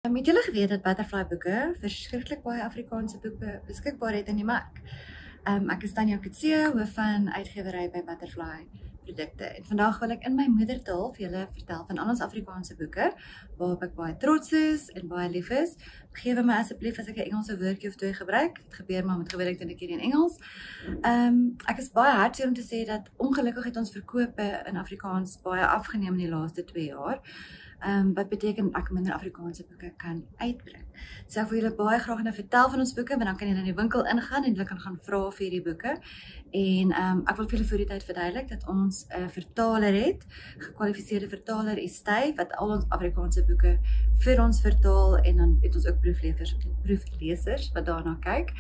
Het julle geweet dat Butterfly boeke verskriklik baie Afrikaanse boeke beskikbaar het in die mark? Ek is Tanya Kutse, hoof van uitgewery by Butterfly produkte. En vandag wil ek in my moedertaal vir julle vertel van al ons Afrikaanse boeke, waarop ek baie trots is en baie lief is. Vergewe my asseblief as ek 'n Engelse woordjie of twee gebruik. Dit gebeur maar met gewoonlik doen ek hier in Engels. Ek is baie hartseer om te sê dat ongelukkig het ons verkope in Afrikaans baie afgeneem in die laaste 2 jaar. Wat beteken ek minder Afrikaanse boeke kan uitbring. So ek wil julle baie graag nou vertel van ons boeke, want dan kan julle in die winkel ingaan en julle kan gaan vra vir hierdie boeke. En ek wil vir julle voor die tyd verduidelik dat ons 'n vertaler het, gekwalifiseerde vertaler Estey, wat al ons Afrikaanse boeke vir ons vertaal, en dan het ons ook proeflesers wat daarna kyk.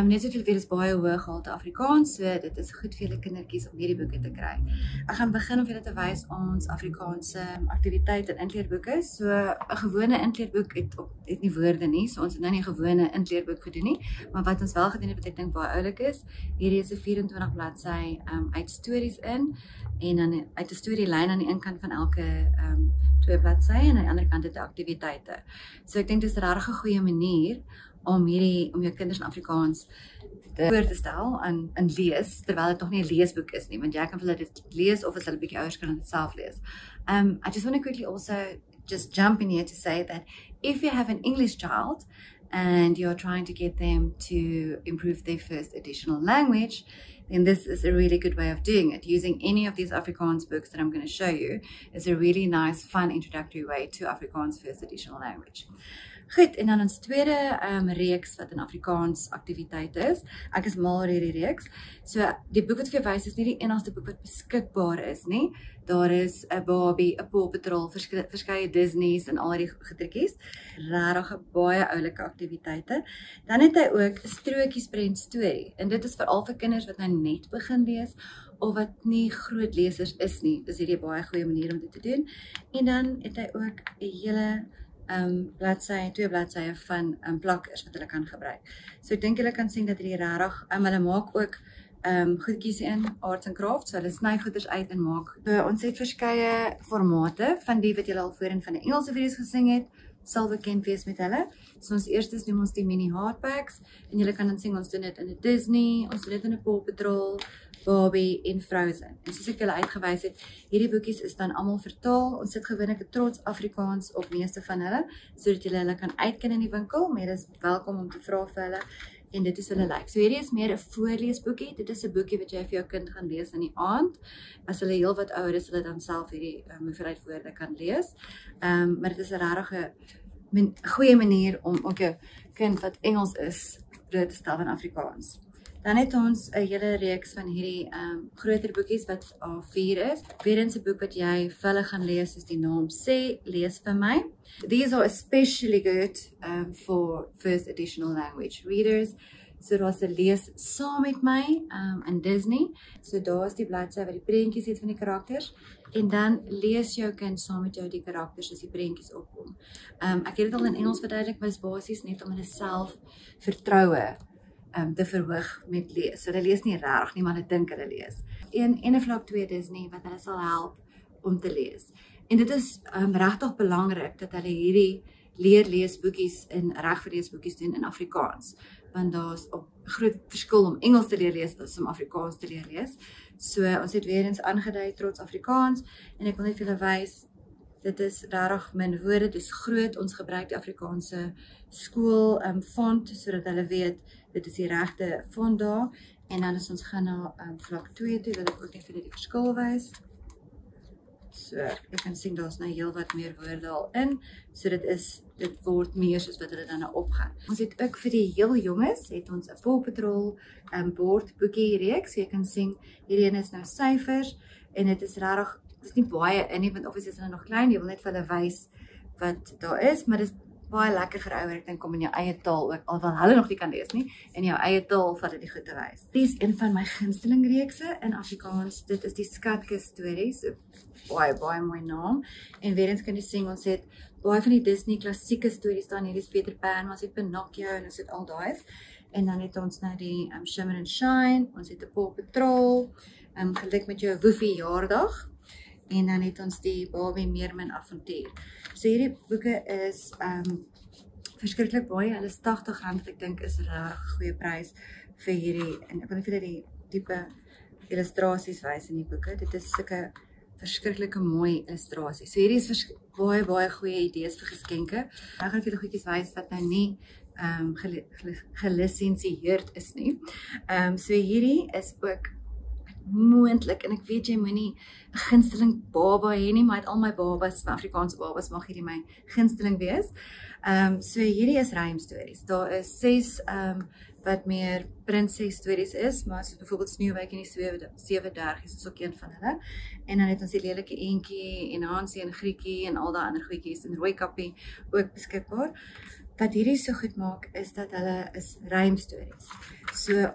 Net so julle weet, is baie hoë gehalte Afrikaans, so dit is goed vir julle kindertjies om hierdie boeke te kry. Ek gaan begin om julle te wys ons Afrikaanse aktiwiteit en inkleerboeke. So 'n gewone inkleerboek het nie woorde nie, so ons het nou nie 'n gewone inkleerboek gedoen nie, maar wat ons wel gedoen het wat ek dink baie oulik is, hierdie is 'n 24 bladsy uit stories in, en dan uit 'n storielyn aan die een kant van elke 2 bladsye en aan die ander kant het aktiwiteite. So ek dink dit is 'n regtig goeie manier om jou kinders in Afrikaans voor te stel en lees, terwyl dit nog nie 'n leesboek is nie, want jy kan vir hulle dit lees of as hulle bietjie ouers kan dit self lees. I just want to quickly also just jump in here to say that if you have an English child and you're trying to get them to improve their first additional language, then this is a really good way of doing it. Using any of these Afrikaans books that I'm going to show you is a really nice, fun introductory way to Afrikaans first additional language. Goed, en dan ons tweede reeks wat in Afrikaans aktiwiteit is. Ek is mal oor hierdie reeks. So die boek wat vir jou wys is nie die enigste boek wat beskikbaar is nie. Daar is 'n Barbie, 'n Paw Patrol, verskeie Disneys en al die goedertjies. Regtig baie oulike aktiwiteite. Dan het hy ook 'n strokiesprent storie. En dit is veral vir kinders wat nou net begin lees of wat nie groot lesers is nie. Dis hierdie baie goeie manier om dit te doen. En dan het hy ook 'n hele bladsy, 2 bladsye van plakkers wat hulle kan gebruik. So ek dink julle kan sien dat hierdie regtig, hulle maak ook goedjies in arts and crafts, so hulle sny goeders uit en maak. So ons het verskeie formate van die wat julle al voorheen van die Engelse video's gesien het, sal bekend wees met hulle. So ons eerstes noem ons die mini hardbacks, en julle kan dan sien ons doen dit in 'n Disney, ons doen dit in 'n Paw Patrol, Barbie en Frozen. En soos ek julle uitgewys het, hierdie boekies is dan almal vertaal. Ons sit gewoonlik 'n trots Afrikaans op meeste van hulle, sodat julle hulle kan uitken in die winkel, maar dis welkom om te vra vir hulle, en dit is hulle like. So hierdie is meer 'n voorleesboekie. Dit is 'n boekie wat jy vir jou kind gaan lees in die aand. As hulle heel wat ouer is, hulle dan self hierdie hoeveelheid woorde kan lees. Maar dit is 'n regtig 'n goeie manier om ook jou kind wat Engels is, bloot te stel in Afrikaans. Dan het ons 'n hele reeks van hierdie groter boekies wat A4 is. Weer 'n boek wat jy vir hulle gaan lees, soos die naam sê, lees vir my. These are especially good for first additional language readers. So daar's 'n lees saam met my in Disney. So daar is die bladsy wat die prentjies het van die karakters, en dan lees jou kind saam met jou die karakters as die prentjies opkom. Ek het dit al in Engels verduidelik, maar dit is basies net om hulle self vertroue te verhoog met lees. So hulle lees nie regtig nie, maar hulle dink hulle lees. En 'n vlak 2 Disney wat hulle sal help om te lees. En dit is regtig belangrik dat hulle hierdie leesboekies en regverleesboekies doen in Afrikaans, want daar's 'n groot verskil om Engels te leer lees as om Afrikaans te leer lees. So ons het weer eens aangedui trots Afrikaans, en ek wil net vir julle wys, dit is regtig min woorde, dit is groot. Ons gebruik die Afrikaanse skool font, sodat hulle weet dit is die regte font daar. En dan as ons gaan na vlak 2 toe, wil ek ook net vir die verskil wys. So jy kan sien daar's nou heel wat meer woorde al in, so dit word meer soos wat hulle dan nou opgaan. Ons het ook vir die heel jonges, het ons 'n Paw Patrol bordboekie reeks. So jy kan sien hierdie een is nou syfers, en dit is regtig, dit is nie baie in nie, want obviously is hulle nog klein, jy wil net vir hulle wys wat daar is, maar dit is baie lekker vir ouer, ek dink, om in jou eie taal ook, al wil hulle nog nie kan lees nie, in jou eie taal vat dit die goed te wys. Dit is een van my gunsteling reekse in Afrikaans. Dit is die Skatkis stories, baie mooi naam. En weer eens kan jy sien, ons het baie van die Disney klassieke stories staan. Hier is Peter Pan, ons het Pinocchio en ons het al daai. En dan het ons nou die Shimmer and Shine, ons het 'n Paw Patrol, geluk met jou woefie jaardag. en dan het ons die Barbie Meermin avontuur. So hierdie boeke is verskriklik baie, hulle is R80 wat ek dink is 'n regtig goeie prys vir hierdie, en ek wil net vir die tipe illustrasies wys in die boeke. Dit is sulke verskriklike mooi illustrasies. So hierdie is baie goeie idees vir geskenke. Nou gaan ek julle goedjies wys wat nou nie gelisensieerd is nie. So hierdie is ook moontlik, en ek weet jy moenie 'n gunsteling baba hê nie, maar uit al my babas, my Afrikaanse babas, mag hierdie my gunsteling wees. So hierdie is rymstories. Daar is 6 wat meer prinses stories is, maar soos byvoorbeeld Sneeuwwitjie en die 7 dwergies is ook een van hulle. En dan het ons die lelike eentjie en Hansie en Grietjie en al daai ander goedjies en Rooikappie ook beskikbaar. Wat hierdie so goed maak is dat hulle is rymstories. So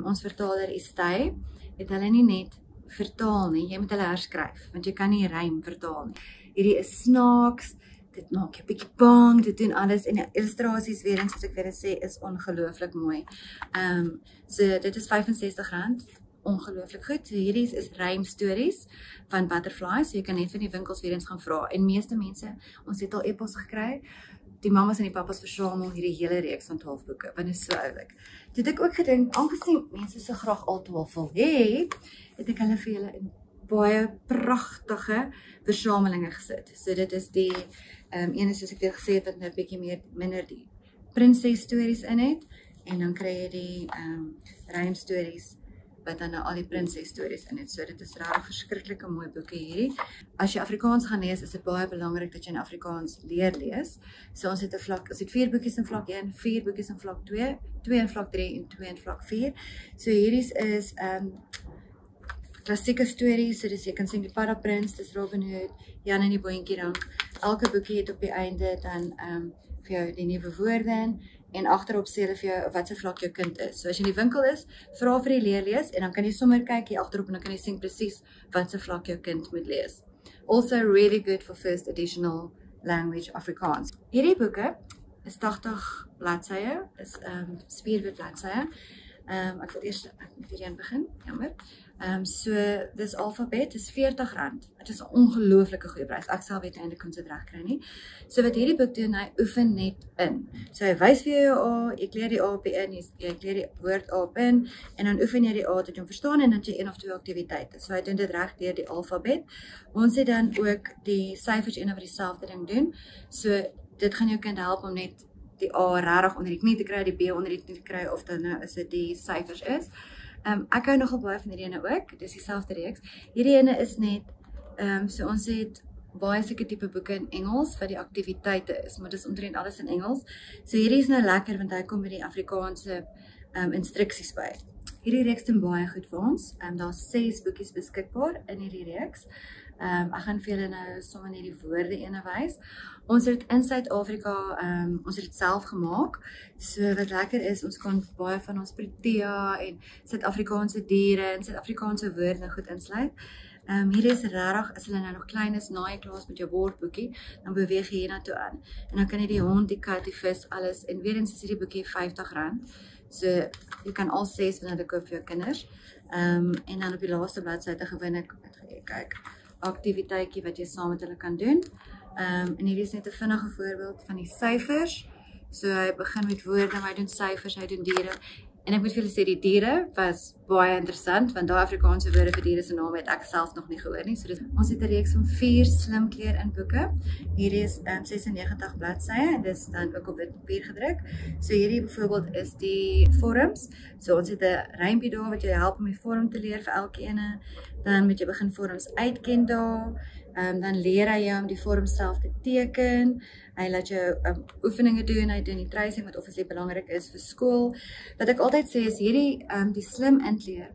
ons vertaler Estey het hulle nie net vertaal nie, jy moet hulle herskryf, want jy kan nie rym vertaal nie. Hierdie is snaaks, dit maak jou bietjie bang, dit doen alles, en die illustrasies weer eens, soos ek weer sê, is ongelooflik mooi. So dit is R65, ongelooflik goed. So hierdie is rymstories van Butterfly, so jy kan net vir die winkels weer eens gaan vra. En meeste mense, ons het al e-pos gekry, die mamas en die papas versamel hierdie hele reeks van 12 boeke, want dit is so oulik. Toe het ek ook gedink, aangesien mense so graag al 12 wil hê, het ek hulle vir julle in baie pragtige versamelinge gesit. So dit is die ene soos ek weer gesê het, wat nou 'n bietjie minder die prinses stories in het, en dan kry jy die rymstories wat dan nou al die prinses stories in het. So dit is regtig verskriklike mooi boeke hierdie. As jy Afrikaans gaan lees, is dit baie belangrik dat jy in Afrikaans leer lees. So ons het 4 boekies in vlak 1, 4 boekies in vlak 2, 2 in vlak 3 en 2 in vlak 4. So hierdie is klassieke stories, so dis jy kan sien die Paddaprins, dis Robin Hood, Jan en die Boontjierank. Elke boekie het op die einde dan vir jou die nuwe woorde in, en agterop sê hulle vir jou wat se vlak jou kind is. So as jy in die winkel is, vra vir die leerlees, en dan kan jy sommer kyk hier agterop en dan kan jy sien presies wat se vlak jou kind moet lees. Also really good for first additional language Afrikaans. Hierdie boeke is 80 bladsye, is spierwit bladsye. Ek moet hierheen begin, jammer. So dis alfabet, is R40. Dit is 'n ongelooflike goeie prys. Ek sal uiteindelik kon dit regkry nie. So wat hierdie boek doen, hy oefen net in. So hy wys vir jou A, jy kleer die A op in, jy kleer die woord A op in, en dan oefen jy die A tot jy hom verstaan, en dan jy 1 of 2 aktiwiteite. So hy doen dit reg deur die alfabet. Ons het dan ook die syfers wat dieselfde ding doen. So dit gaan jou kind help om net die A regtig onder die knie te kry, die B onder die knie te kry, of dan nou is dit die syfers is. Ek hou nogal baie van hierdie ene ook, dis dieselfde reeks. Hierdie ene is net, so ons het baie sulke tipe boeke in Engels, wat die aktiwiteite is, maar dis omtrent alles in Engels. So hierdie is nou lekker, want hy kom met die Afrikaanse instruksies by. Hierdie reeks doen baie goed vir ons, daar's 6 boekies beskikbaar in hierdie reeks. Ek gaan vir julle nou sommer net die woorde ene wys. Ons het in Suid-Afrika, ons het dit self gemaak. So wat lekker is, ons kan baie van ons Protea en Suid-Afrikaanse diere en Suid-Afrikaanse woorde goed insluit. Hierdie is regtig, as hulle nou nog klein is, na jy klaar is met jou bordboekie, dan beweeg jy hiernatoe aan. En dan kan jy die hond, die kat, die vis, alles, en weer eens is hierdie boekie R50. So jy kan al 6 van hulle koop vir jou kinders. En dan op die laaste bladsy gewoonlik, kyk, aktiwiteitjie wat jy saam met hulle kan doen. En hierdie is net 'n vinnige voorbeeld van die syfers. So hy begin met woorde, maar hy doen syfers, hy doen diere. En ek moet vir julle sê, die diere was baie interessant, want daai Afrikaanse woorde vir diere se name het ek self nog nie gehoor nie. So ons het 'n reeks van 4 slimkleer in boeke. Hierdie is 96 bladsye, en dis dan ook op wit papier gedruk. So hierdie byvoorbeeld is die vorms. So ons het 'n rympie daar wat jou help om die vorm te leer vir elkeen. Dan moet jy begin vorms uitken daar. Dan leer hy jou om die vorm self te teken. Hy laat jou oefeninge doen, hy doen die tracing wat obviously belangrik is vir skool. Wat ek altyd sê is hierdie die slim intleer.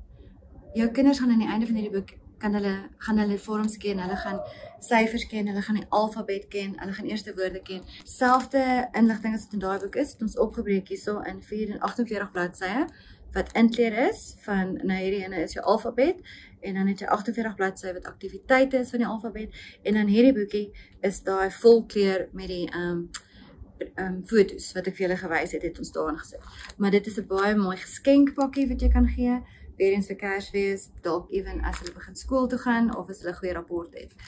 Jou kinders gaan aan die einde van hierdie boek gaan hulle vorms ken, hulle gaan syfers ken, hulle gaan die alfabet ken, hulle gaan eerste woorde ken. Selfde inligting as wat in daai boek is, het ons opgebreek hierso in 48 bladsye wat intleer is van nou hierdie ene is jou alfabet, en dan het jy 48 bladsye wat aktiwiteite is van die alfabet, en dan hierdie boekie is daai volkleur met die foto's wat ek vir julle gewys het ons daarin gesit. Maar dit is 'n baie mooi geskenkpakkie wat jy kan gee, weer eens vir Kersfees, dalk ewen as hulle begin skool toe gaan of as hulle 'n goeie rapport het.